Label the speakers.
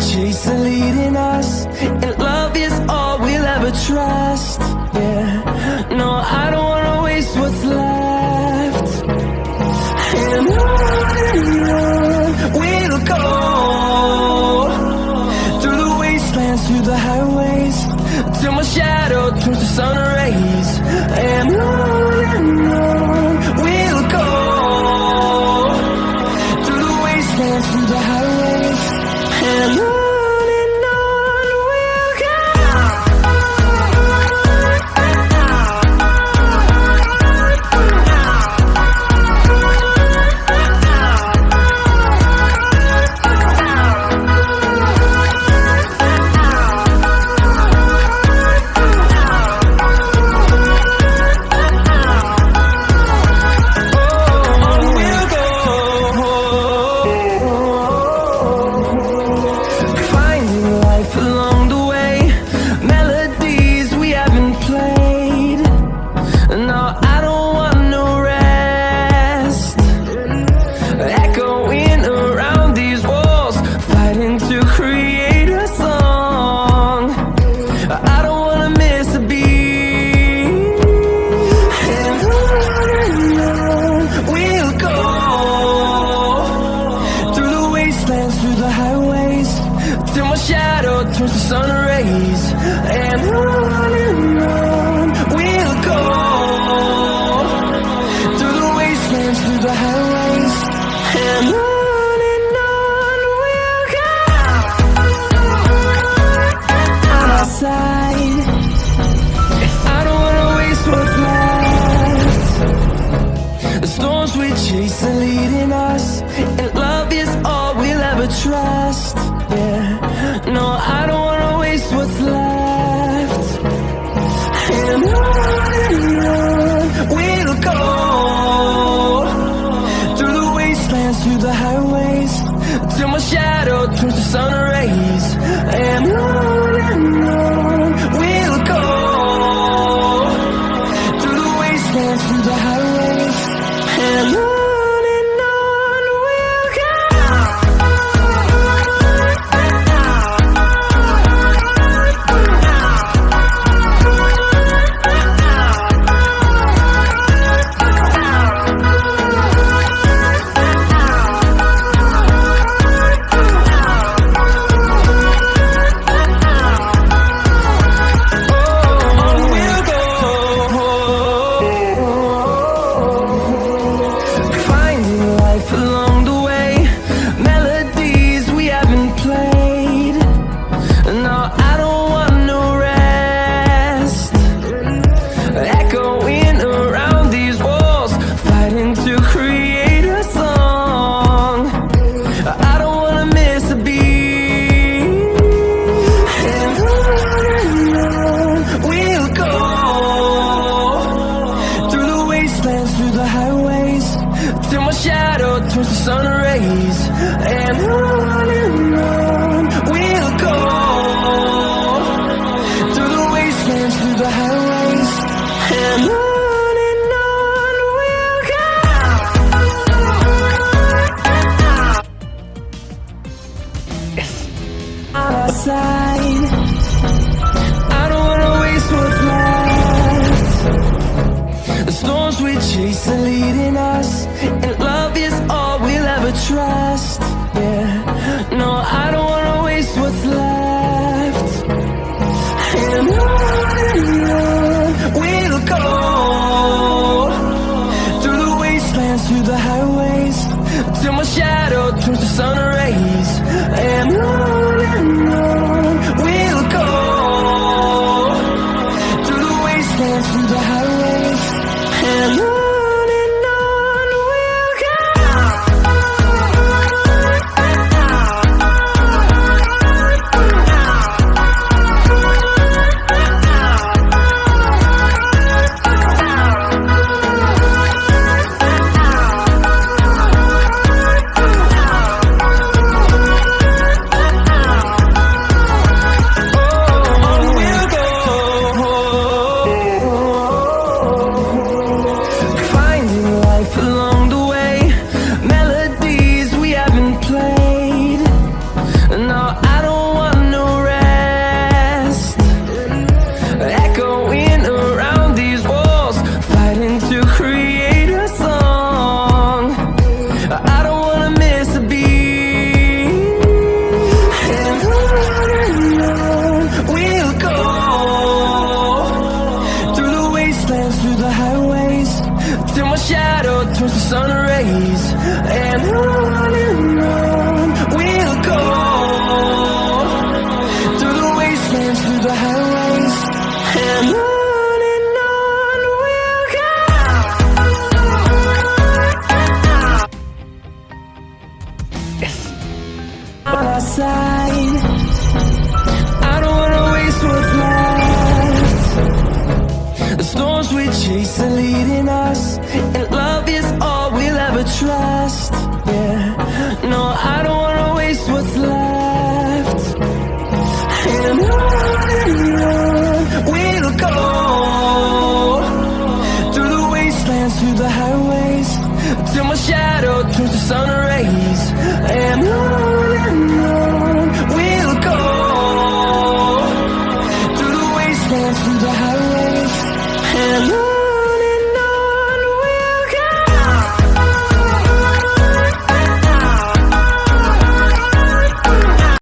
Speaker 1: chase are leading us, and love is all we'll ever trust. Yeah, no, I don't wanna waste what's left. And on we'll go, through the wastelands, through the highways, till my shadow turns to sun rays. And on we'll go, through the wastelands, through the highways, and on.
Speaker 2: I don't
Speaker 1: till my shadow turns to sun rays. And on we'll go, through the wastelands, through the highways, and on we'll go. On our side, I don't wanna waste what's left. The storms we chase are leading us, and love is all we'll ever trust. Yeah, no, I don't wanna waste what's left. And on